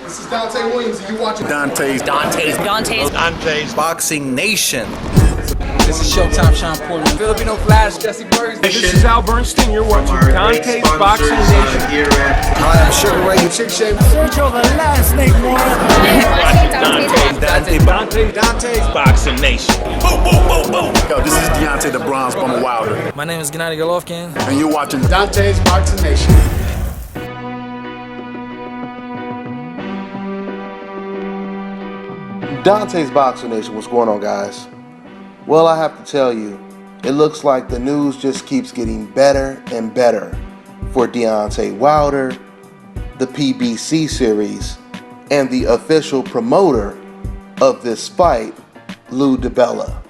This is Dante Williams, and you're watching Dontae's Boxing Nation. This is Showtime Sean Portland. Filipino Flash, Jesse Burns. This is Al Bernstein. You're watching Dontae's Boxing Nation. Hi, I'm Sugar Ray. Chick Shame. Sergio, the last name one. Dontae's Boxing Nation. Boom, boom, boom, boom. Yo, this is Deontay the Bronze Bomber Wilder. My name is Gennady Golovkin. And you're watching Dante's Boxing Nation. Dante's Boxing Nation, what's going on, guys? Well, I have to tell you, it looks like the news just keeps getting better and better for Deontay Wilder, the PBC series, and the official promoter of this fight, Lou Dibella.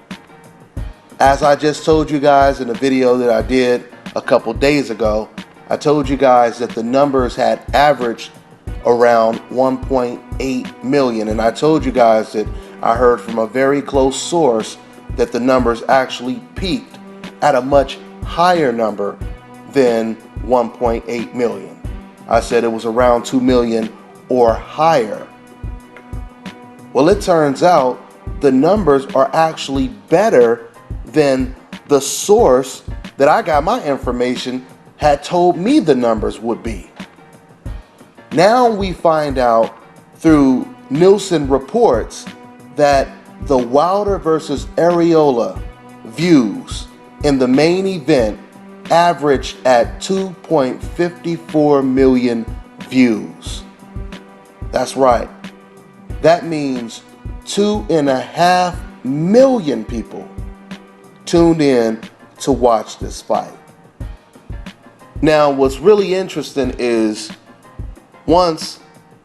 As I just told you guys in a video that I did a couple days ago, I told you guys that the numbers had averaged around 1.8 million, and I told you guys that I heard from a very close source that the numbers actually peaked at a much higher number than 1.8 million. I said it was around 2 million or higher. Well, it turns out the numbers are actually better than the source that I got my information had told me the numbers would be. Now we find out through Nielsen reports that the Wilder versus Arreola views in the main event averaged at 2.54 million views. That's right. That means 2.5 million people tuned in to watch this fight. Now, what's really interesting is once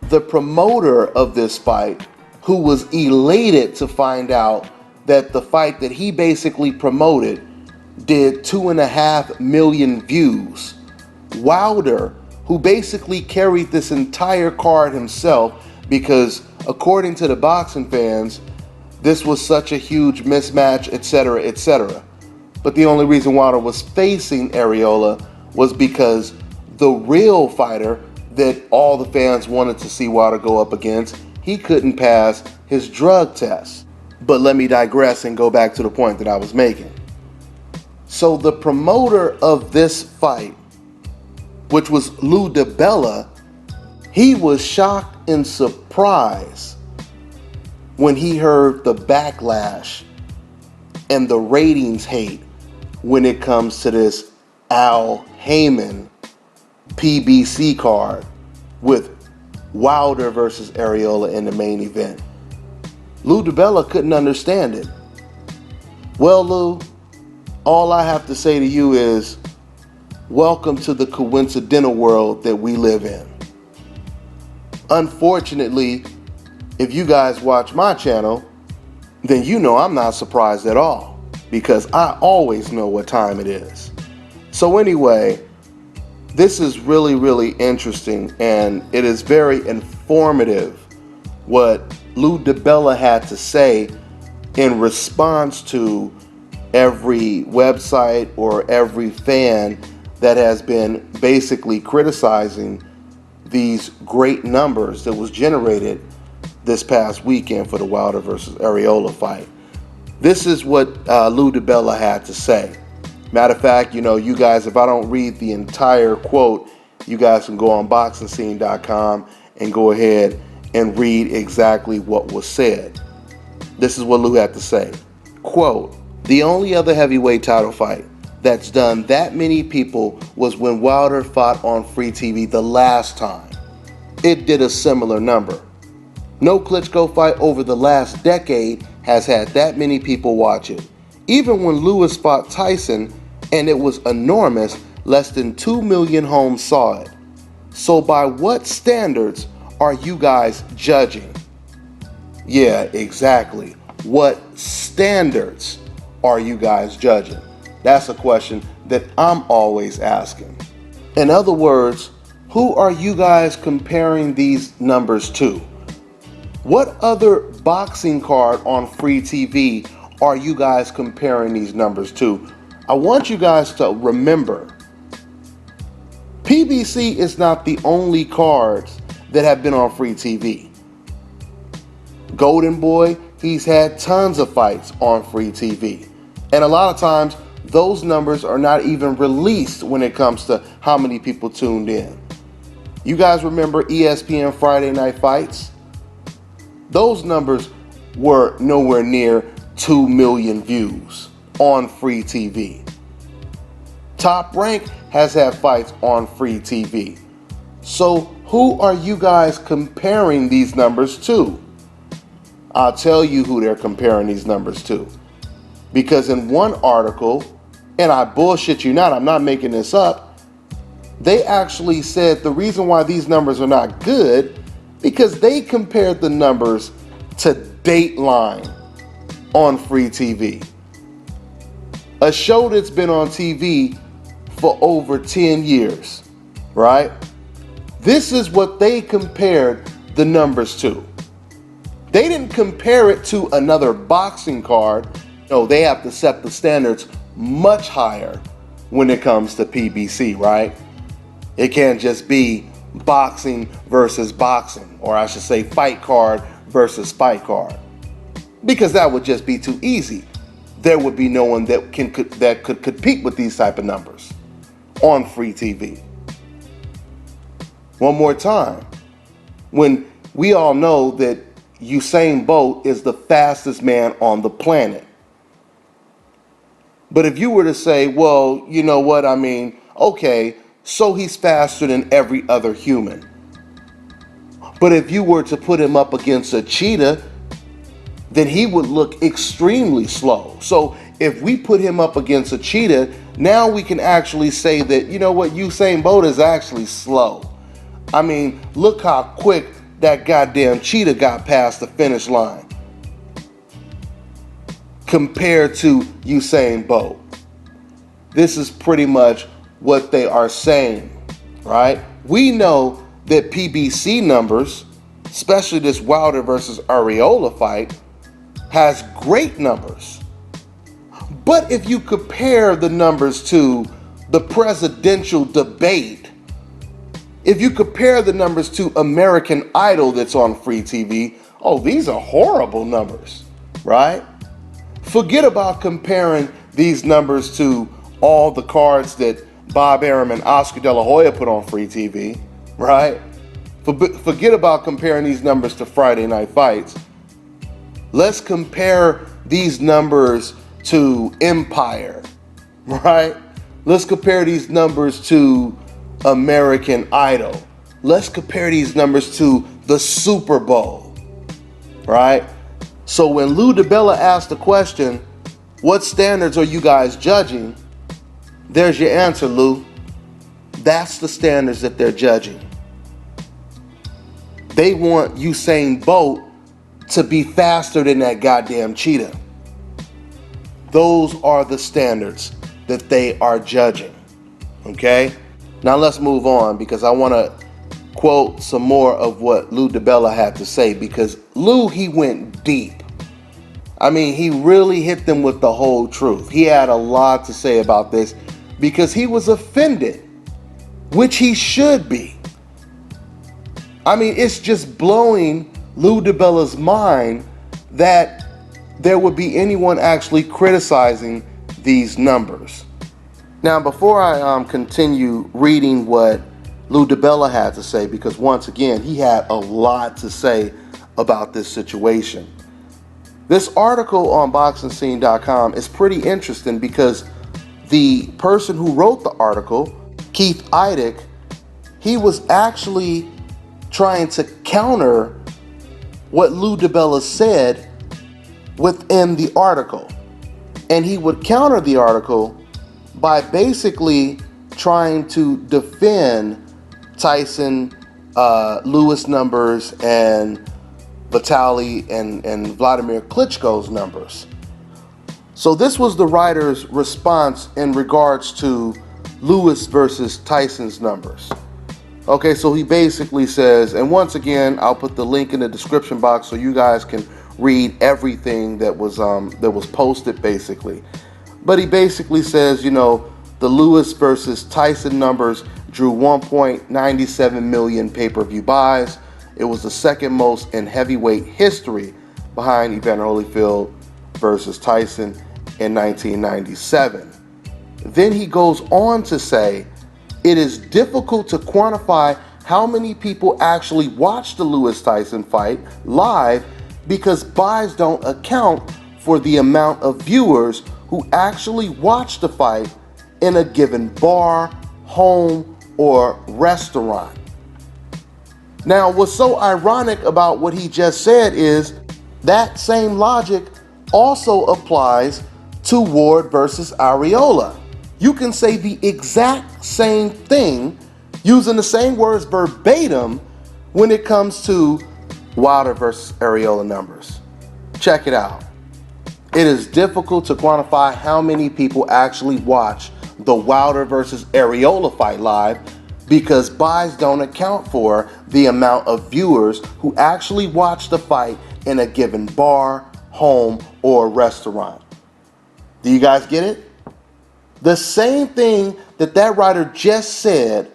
the promoter of this fight, who was elated to find out that the fight that he basically promoted did 2.5 million views, Wilder, who basically carried this entire card himself because according to the boxing fans, this was such a huge mismatch, etc., etc. But the only reason Wilder was facing Arreola was because the real fighter that all the fans wanted to see Wilder go up against, he couldn't pass his drug test. But let me digress and go back to the point that I was making. So the promoter of this fight, which was Lou Dibella, he was shocked and surprised when he heard the backlash and the ratings hate when it comes to this Al Heyman PBC card with Wilder versus Arreola in the main event. Lou Dibella couldn't understand it. Well, Lou, all I have to say to you is welcome to the coincidental world that we live in. Unfortunately, if you guys watch my channel, then you know I'm not surprised at all because I always know what time it is. So anyway, this is really, really interesting, and it is very informative what Lou Dibella had to say in response to every website or every fan that has been basically criticizing these great numbers that was generated this past weekend for the Wilder versus Arreola fight. This is what Lou Dibella had to say. Matter of fact, you guys, if I don't read the entire quote, you guys can go on boxingscene.com and go ahead and read exactly what was said. This is what Lou had to say. Quote, "The only other heavyweight title fight that's done that many people was when Wilder fought on free TV the last time. It did a similar number. No Klitschko fight over the last decade has had that many people watch it. Even when Lewis fought Tyson, and it was enormous, less than 2 million homes saw it. So by what standards are you guys judging?" Yeah, exactly. What standards are you guys judging? That's a question that I'm always asking. In other words, who are you guys comparing these numbers to? What other boxing card on free TV are you guys comparing these numbers to? I want you guys to remember, PBC is not the only cards that have been on free TV. Golden Boy, he's had tons of fights on free TV. And a lot of times, those numbers are not even released when it comes to how many people tuned in. You guys remember ESPN Friday Night Fights? Those numbers were nowhere near 2 million views on free TV. Top Rank has had fights on free TV. So who are you guys comparing these numbers to? I'll tell you who they're comparing these numbers to. Because in one article, and I bullshit you not, I'm not making this up, they actually said the reason why these numbers are not good because they compared the numbers to Dateline on free TV. A show that's been on TV for over 10 years, right? This is what they compared the numbers to. They didn't compare it to another boxing card. No, they have to set the standards much higher when it comes to PBC, right? It can't just be boxing versus boxing, or I should say fight card versus fight card, because that would just be too easy. There would be no one that could compete with these type of numbers on free TV. One more time, when we all know that Usain Bolt is the fastest man on the planet. But if you were to say, well, you know what, I mean, okay, so he's faster than every other human. But if you were to put him up against a cheetah, then he would look extremely slow. So if we put him up against a cheetah, now we can actually say that, you know what, Usain Bolt is actually slow. I mean, look how quick that goddamn cheetah got past the finish line compared to Usain Bolt. This is pretty much what they are saying, right? We know that PBC numbers, especially this Wilder versus Arreola fight, has great numbers. But if you compare the numbers to the presidential debate, if you compare the numbers to American Idol that's on free TV, oh, these are horrible numbers, right? Forget about comparing these numbers to all the cards that Bob Arum and Oscar De La Hoya put on free TV, right? Forget about comparing these numbers to Friday Night Fights. Let's compare these numbers to Empire, right? Let's compare these numbers to American Idol. Let's compare these numbers to the Super Bowl, right? So when Lou Dibella asked the question, what standards are you guys judging? There's your answer, Lou. That's the standards that they're judging. They want Usain Bolt to be faster than that goddamn cheetah. Those are the standards that they are judging, okay? Now let's move on because I want to quote some more of what Lou Dibella had to say, because Lou, he went deep. I mean, he really hit them with the whole truth. He had a lot to say about this because he was offended, which he should be. I mean, it's just blowing Lou Dibella's mind that there would be anyone actually criticizing these numbers. Now, before I continue reading what Lou Dibella had to say, because once again, he had a lot to say about this situation. This article on BoxingScene.com is pretty interesting because the person who wrote the article, Keith Idec, he was actually trying to counter what Lou Dibella said within the article. And he would counter the article by basically trying to defend Tyson Lewis numbers and Vitaly and Vladimir Klitschko's numbers. So this was the writer's response in regards to Lewis versus Tyson's numbers. Okay, so he basically says, and once again, I'll put the link in the description box so you guys can read everything that was posted basically. But he basically says, you know, the Lewis versus Tyson numbers drew 1.97 million pay-per-view buys. It was the second most in heavyweight history behind Evander Holyfield versus Tyson in 1997. Then he goes on to say, it is difficult to quantify how many people actually watched the Lewis Tyson fight live because buys don't account for the amount of viewers who actually watch the fight in a given bar, home, or restaurant. Now, what's so ironic about what he just said is that same logic also applies to Ward versus Arreola. You can say the exact same thing using the same words verbatim when it comes to Wilder versus Arreola numbers. Check it out. It is difficult to quantify how many people actually watch the Wilder versus Arreola fight live because buys don't account for the amount of viewers who actually watch the fight in a given bar, home, or restaurant. Do you guys get it? The same thing that writer just said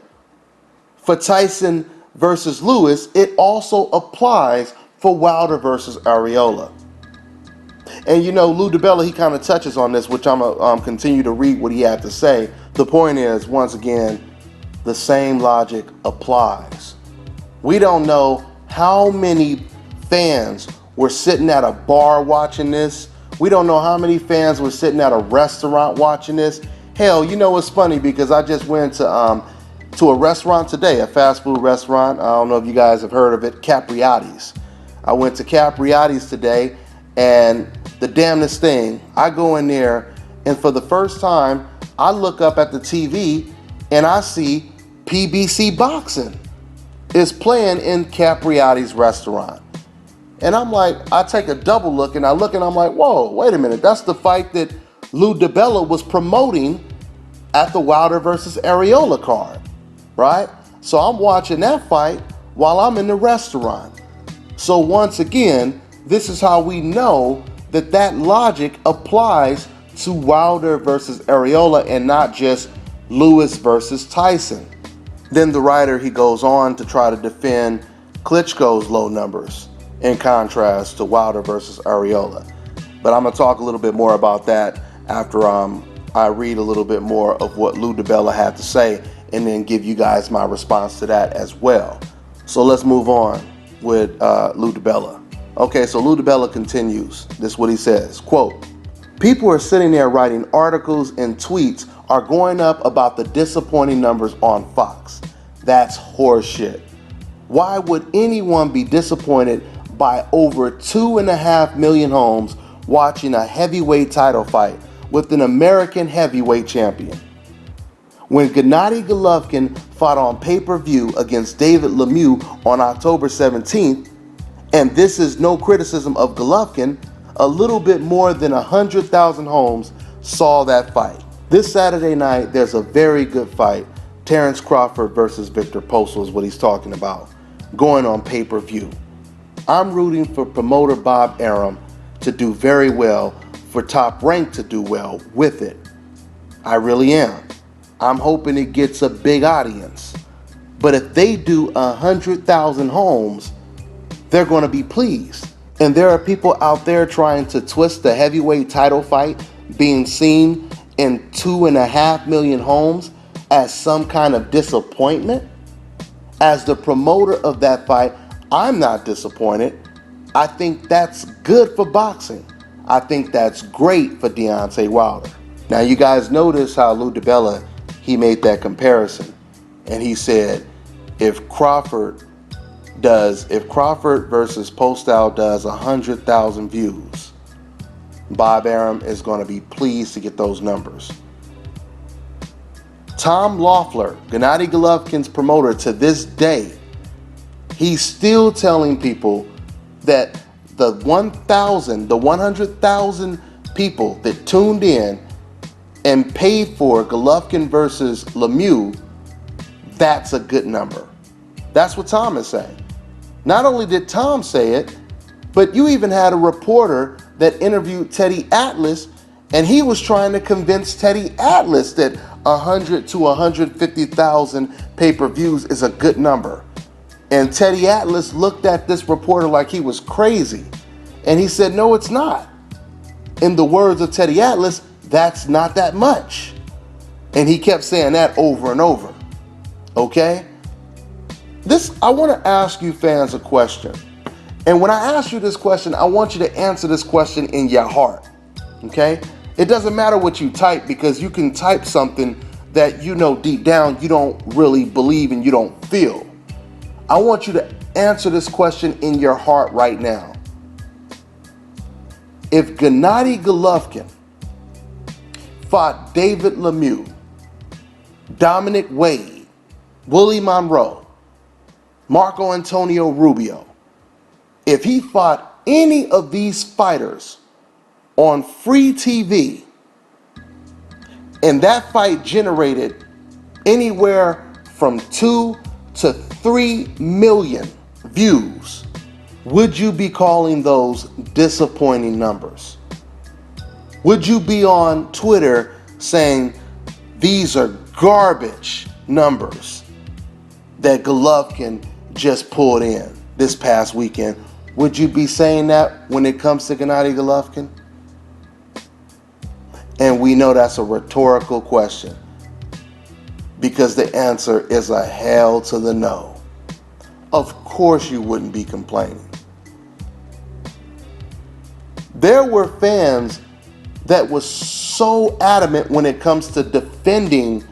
for Tyson versus Lewis, it also applies for Wilder versus Arreola. And you know, Lou Dibella, he kind of touches on this, which I'm going to continue to read what he had to say. The point is, once again, the same logic applies. We don't know how many fans were sitting at a bar watching this. We don't know how many fans were sitting at a restaurant watching this. Hell, you know what's funny, because I just went to a restaurant today, a fast food restaurant. I don't know if you guys have heard of it, Capriati's. I went to Capriati's today, and the damnedest thing, I go in there, and for the first time, I look up at the TV, and I see PBC Boxing is playing in Capriati's restaurant. And I'm like, I take a double look, and I look, and I'm like, whoa, wait a minute. That's the fight that Lou Dibella was promoting at the Wilder versus Arreola card, right? So I'm watching that fight while I'm in the restaurant. So once again, this is how we know that logic applies to Wilder versus Arreola and not just Lewis versus Tyson. Then the writer, he goes on to try to defend Klitschko's low numbers in contrast to Wilder versus Arreola. But I'm going to talk a little bit more about that after I read a little bit more of what Lou Dibella had to say and then give you guys my response to that as well. So let's move on with Lou Dibella. Okay, so Lou Dibella continues. This is what he says, quote, people are sitting there writing articles and tweets are going up about the disappointing numbers on Fox. That's horseshit. Why would anyone be disappointed by over 2.5 million homes watching a heavyweight title fight with an American heavyweight champion? When Gennady Golovkin fought on pay-per-view against David Lemieux on October 17th, and this is no criticism of Golovkin, a little bit more than 100,000 homes saw that fight. This Saturday night, there's a very good fight. Terrence Crawford versus Victor Postol is what he's talking about, going on pay-per-view. I'm rooting for promoter Bob Arum to do very well, for Top Rank to do well with it. I really am. I'm hoping it gets a big audience. But if they do 100,000 homes, they're going to be pleased. And there are people out there trying to twist the heavyweight title fight being seen in 2.5 million homes as some kind of disappointment. As the promoter of that fight, I'm not disappointed. I think that's good for boxing. I think that's great for Deontay Wilder. Now you guys notice how Lou Dibella, he made that comparison. And he said, if Crawford versus Postol does 100,000 views, Bob Arum is going to be pleased to get those numbers. Tom Loeffler, Gennady Golovkin's promoter, to this day, he's still telling people that the 100,000 people that tuned in and paid for Golovkin versus Lemieux, that's a good number. That's what Tom is saying. Not only did Tom say it, but you even had a reporter that interviewed Teddy Atlas, and he was trying to convince Teddy Atlas that 100 to 150,000 pay-per-views is a good number. And Teddy Atlas looked at this reporter like he was crazy. And he said, no, it's not. In the words of Teddy Atlas, that's not that much. And he kept saying that over and over. Okay? I want to ask you fans a question. And when I ask you this question, I want you to answer this question in your heart. Okay? It doesn't matter what you type, because you can type something that you know deep down you don't really believe and you don't feel. I want you to answer this question in your heart right now. If Gennady Golovkin fought David Lemieux, Dominic Wade, Willie Monroe, Marco Antonio Rubio, if he fought any of these fighters on free TV, and that fight generated anywhere from 2 to 3 million views, would you be calling those disappointing numbers? Would you be on Twitter saying these are garbage numbers that Golovkin just pulled in this past weekend? Would you be saying that when it comes to Gennady Golovkin? And we know that's a rhetorical question, because the answer is a hell to the no. Of course you wouldn't be complaining. There were fans that was so adamant when it comes to defending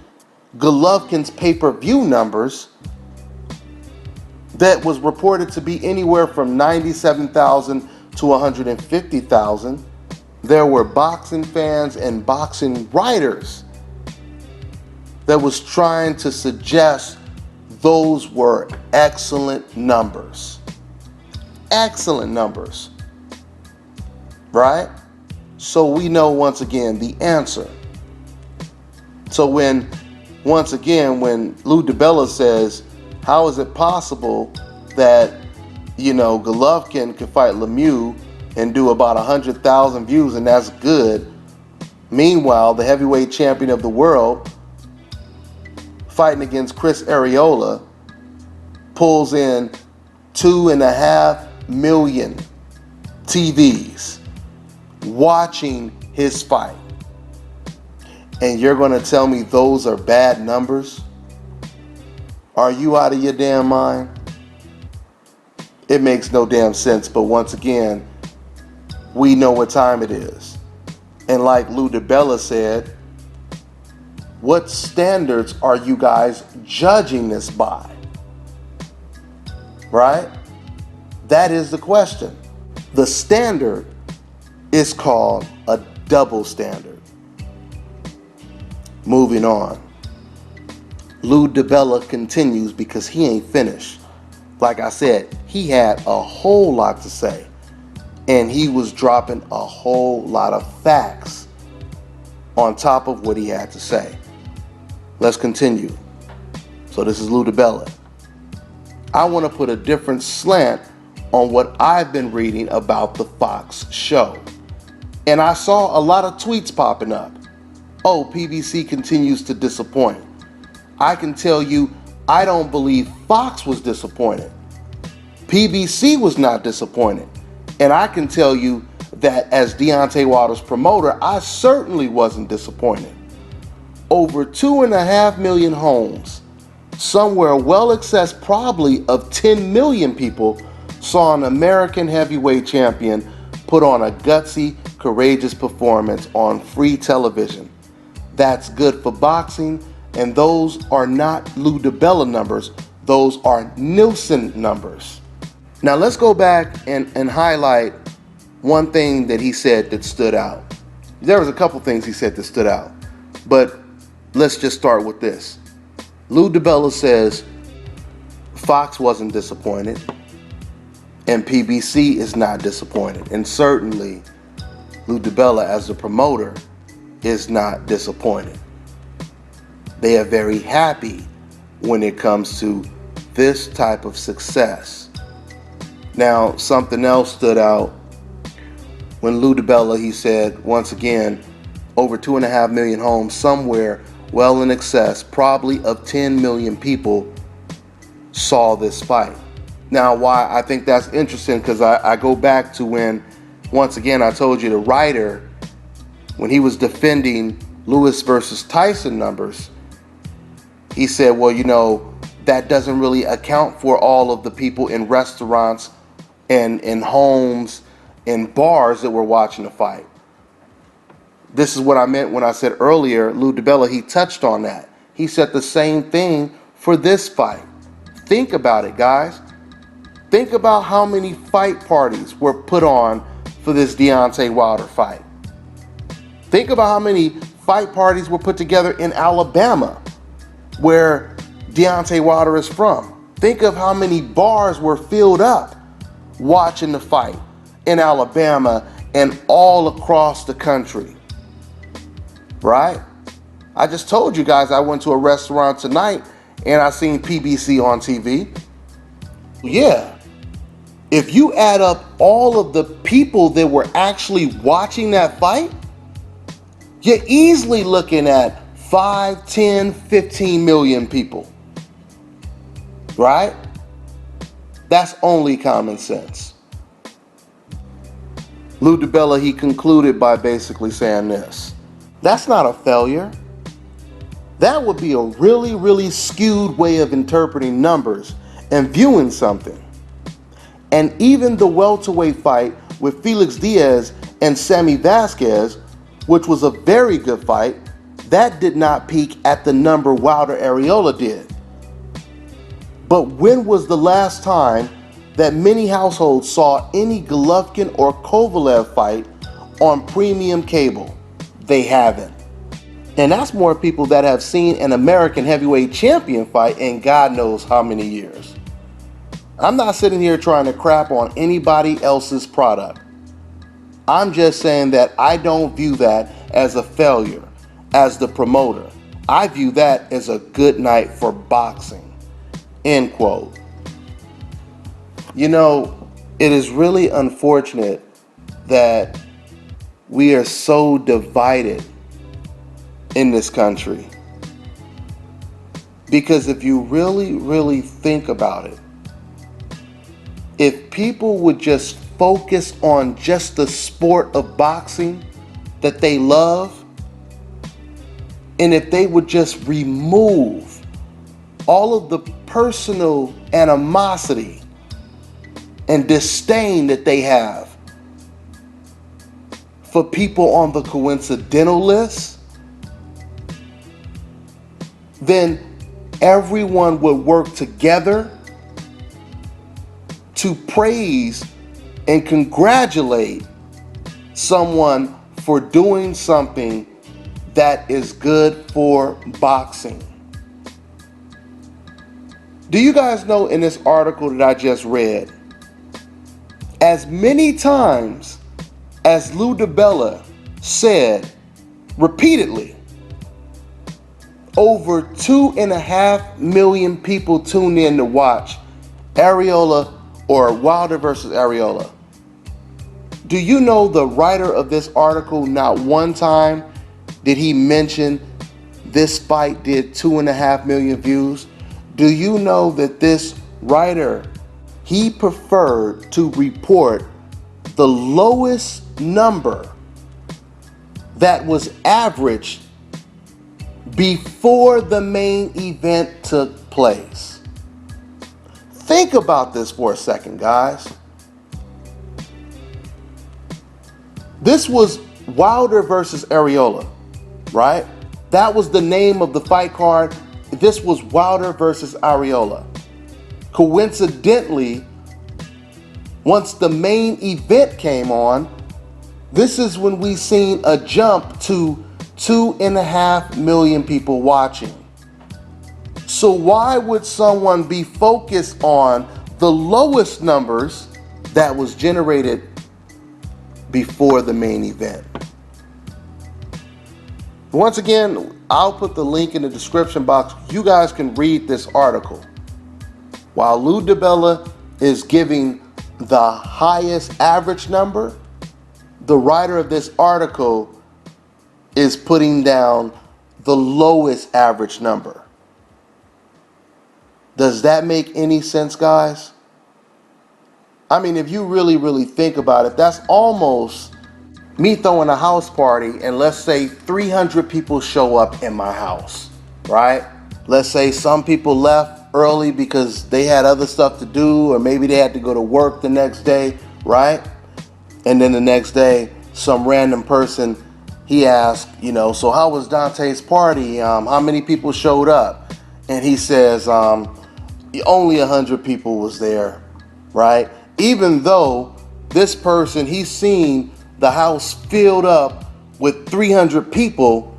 Golovkin's pay-per-view numbers that was reported to be anywhere from 97,000 to 150,000. There were boxing fans and boxing writers that was trying to suggest those were excellent numbers. Excellent numbers. Right? So we know once again the answer. So when Lou Dibella says, how is it possible that, Golovkin could fight Lemieux and do about 100,000 views, and that's good? Meanwhile, the heavyweight champion of the world fighting against Chris Arreola pulls in 2.5 million TVs watching his fight. And you're going to tell me those are bad numbers? Are you out of your damn mind? It makes no damn sense. But once again, we know what time it is. And like Lou Dibella said, what standards are you guys judging this by? Right? That is the question. The standard is called a double standard. Moving on. Lou Dibella continues, because he ain't finished. Like I said, he had a whole lot to say, and he was dropping a whole lot of facts on top of what he had to say. Let's continue. So this is Lou Dibella. I want to put a different slant on what I've been reading about the Fox show. And I saw a lot of tweets popping up. Oh, PBC continues to disappoint. I can tell you, I don't believe Fox was disappointed. PBC was not disappointed. And I can tell you that as Deontay Wilder's promoter, I certainly wasn't disappointed. Over 2.5 million homes, somewhere well excess probably of 10 million people, saw an American heavyweight champion put on a gutsy, courageous performance on free television. That's good for boxing, and those are not Lou Dibella numbers, those are Nielsen numbers. Now let's go back and highlight one thing that he said that stood out. There was a couple things he said that stood out, but let's just start with this. Lou Dibella says Fox wasn't disappointed, and PBC is not disappointed. And certainly, Lou Dibella, as the promoter, is not disappointed. They are very happy when it comes to this type of success. Now, something else stood out when Lou Dibella, he said, once again, over 2.5 million homes, somewhere well in excess, probably of 10 million people saw this fight. Now, why I think that's interesting, because I go back to when, once again, I told you the writer, when he was defending Lewis versus Tyson numbers, he said, well, you know, that doesn't really account for all of the people in restaurants and in homes and bars that were watching the fight. This is what I meant when I said earlier, Lou Dibella, he touched on that. He said the same thing for this fight. Think about it, guys. Think about how many fight parties were put on for this Deontay Wilder fight. Think about how many fight parties were put together in Alabama, where Deontay Wilder is from. Think of how many bars were filled up watching the fight in Alabama and all across the country. Right? I just told you guys I went to a restaurant tonight and I seen PBC on TV. Yeah. If you add up all of the people that were actually watching that fight, you're easily looking at 5, 10, 15 million people. Right? That's only common sense. Lou Dibella, he concluded by basically saying this. That's not a failure. That would be a really, really skewed way of interpreting numbers and viewing something. And even the welterweight fight with Felix Diaz and Sammy Vasquez, which was a very good fight, that did not peak at the number Wilder-Arreola did. But when was the last time that many households saw any Golovkin or Kovalev fight on premium cable? They haven't. And that's more people that have seen an American heavyweight champion fight in God knows how many years. I'm not sitting here trying to crap on anybody else's product. I'm just saying that I don't view that as a failure as the promoter. I view that as a good night for boxing. End quote. You know, it is really unfortunate that we are so divided in this country. Because if you really, really think about it, if people would just focus on just the sport of boxing that they love, and if they would just remove all of the personal animosity and disdain that they have for people on the coincidental list, then everyone would work together to praise and congratulate someone for doing something that is good for boxing. Do you guys know, in this article that I just read, as many times as Lou Dibella said repeatedly, over 2.5 million people tuned in to watch Arreola or Wilder versus Arreola. Do you know the writer of this article, not one time did he mention this fight did 2.5 million views? Do you know that this writer, he preferred to report the lowest number that was averaged before the main event took place? Think about this for a second, guys. This was Wilder versus Arreola, right? That was the name of the fight card. This was Wilder versus Arreola. Coincidentally, once the main event came on, this is when we seen a jump to 2.5 million people watching. So why would someone be focused on the lowest numbers that was generated before the main event? Once again, I'll put the link in the description box. You guys can read this article. While Lou Dibella is giving the highest average number, the writer of this article is putting down the lowest average number. Does that make any sense, guys? I mean, if you really think about it, that's almost me throwing a house party and let's say 300 people show up in my house, right? Let's say some people left early because they had other stuff to do, or maybe they had to go to work the next day, right? And then the next day, some random person, he asked, so how was Dante's party? How many people showed up? And he says, only 100 people was there, right? Even though this person, he's seen the house filled up with 300 people,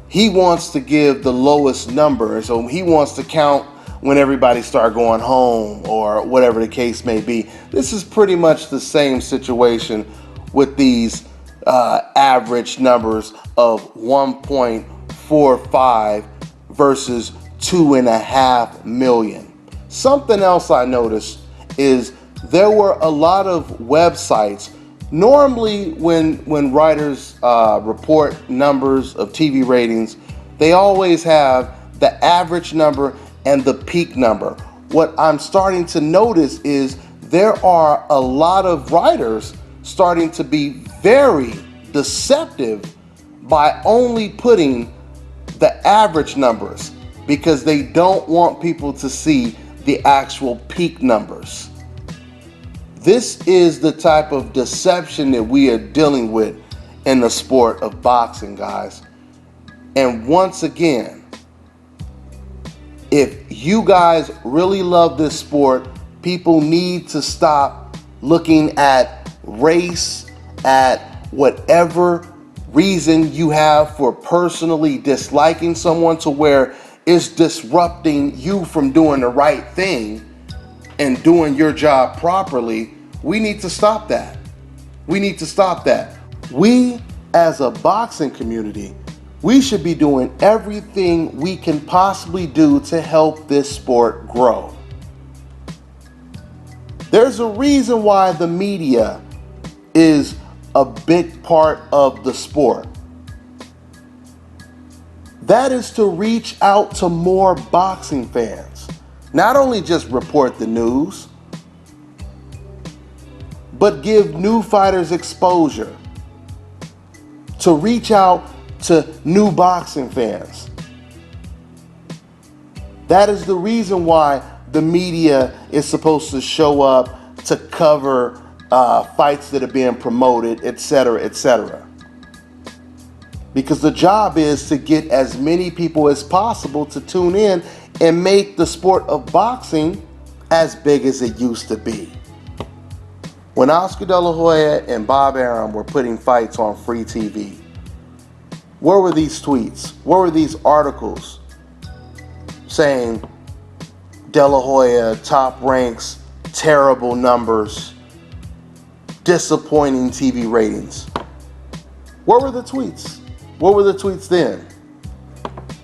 he wants to give the lowest number. So he wants to count when everybody start going home or whatever the case may be. This is pretty much the same situation with these average numbers of 1.45 versus 2.5 million. Something else I noticed is there were a lot of websites. Normally when writers report numbers of TV ratings, they always have the average number and the peak number. What I'm starting to notice is there are a lot of writers starting to be very deceptive by only putting the average numbers because they don't want people to see the actual peak numbers. This is the type of deception that we are dealing with in the sport of boxing, guys. And once again, if you guys really love this sport, people need to stop looking at race, at whatever reason you have for personally disliking someone to where it's disrupting you from doing the right thing and doing your job properly. We need to stop that. We need to stop that. We, as a boxing community, we should be doing everything we can possibly do to help this sport grow. There's a reason why the media is a big part of the sport. That is to reach out to more boxing fans. Not only just report the news, but give new fighters exposure. To reach out to new boxing fans. That is the reason why the media is supposed to show up to cover fights that are being promoted, etc., etc. Because the job is to get as many people as possible to tune in and make the sport of boxing as big as it used to be. When Oscar De La Hoya and Bob Arum were putting fights on free TV, where were these tweets? Where were these articles saying De La Hoya top ranks, terrible numbers, disappointing TV ratings? Where were the tweets? What were the tweets then?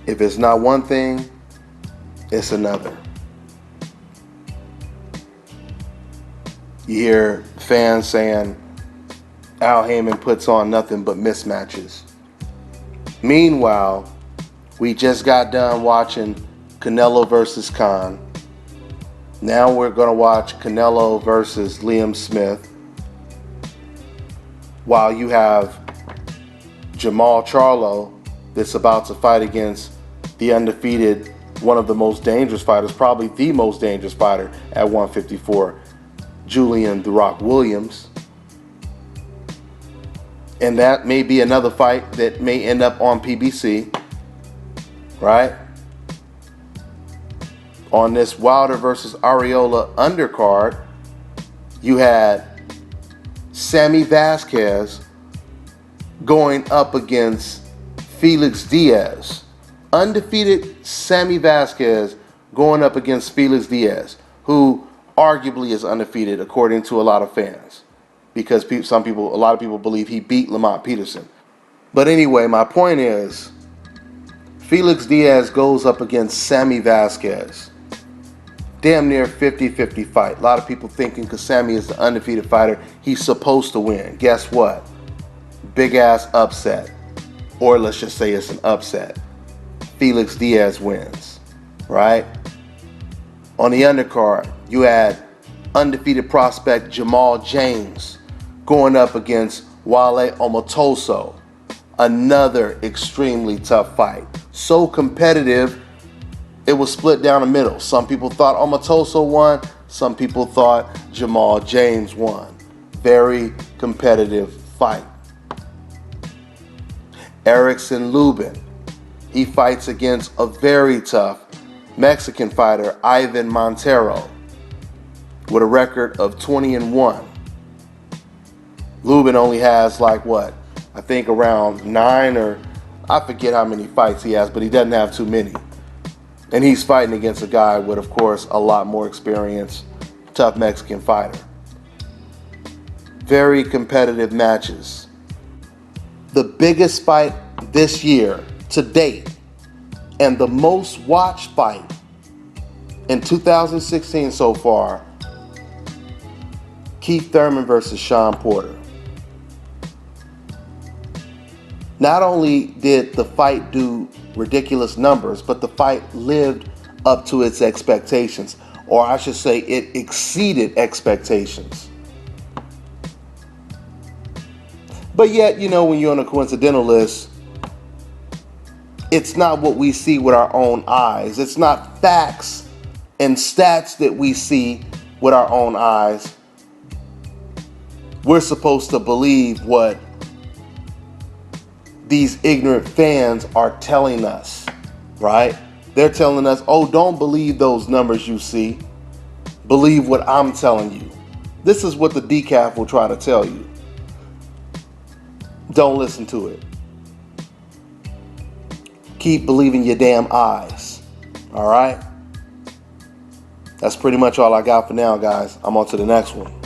If it's not one thing, it's another. You hear fans saying Al Heyman puts on nothing but mismatches. Meanwhile, we just got done watching Canelo versus Khan. Now we're going to watch Canelo versus Liam Smith. While you have Jamal Charlo that's about to fight against the undefeated, one of the most dangerous fighters, probably the most dangerous fighter at 154, Julian "The Rock" Williams. And that may be another fight that may end up on PBC, right? On this Wilder versus Arreola undercard, you had Sammy Vasquez going up against Felix Diaz. Undefeated Sammy Vasquez going up against Felix Diaz, who arguably is undefeated according to a lot of fans, because a lot of people believe he beat Lamont Peterson. But anyway, my point is, Felix Diaz goes up against Sammy Vasquez. Damn near 50-50 fight. A lot of people thinking because Sammy is the undefeated fighter, he's supposed to win. Guess what? Big ass upset. Or let's just say it's an upset. Felix Diaz wins, right? On the undercard, you had undefeated prospect Jamal James going up against Wilder-Arreola. Another extremely tough fight. So competitive, it was split down the middle. Some people thought Arreola won. Some people thought Jamal James won. Very competitive fight. Erickson Lubin, he fights against a very tough Mexican fighter, Ivan Montero, with a record of 20-1. Lubin only has I think around 9, or I forget how many fights he has, but he doesn't have too many. And he's fighting against a guy with, of course, a lot more experience, tough Mexican fighter. Very competitive matches. The biggest fight this year to date, and the most watched fight in 2016 so far, Keith Thurman versus Shawn Porter. Not only did the fight do ridiculous numbers, but the fight lived up to its expectations, or I should say it exceeded expectations. But yet, when you're on a coincidental list, it's not what we see with our own eyes. It's not facts and stats that we see with our own eyes. We're supposed to believe what these ignorant fans are telling us, right? They're telling us, oh, don't believe those numbers you see. Believe what I'm telling you. This is what the decaf will try to tell you. Don't listen to it. Keep believing your damn eyes. All right? That's pretty much all I got for now, guys. I'm on to the next one.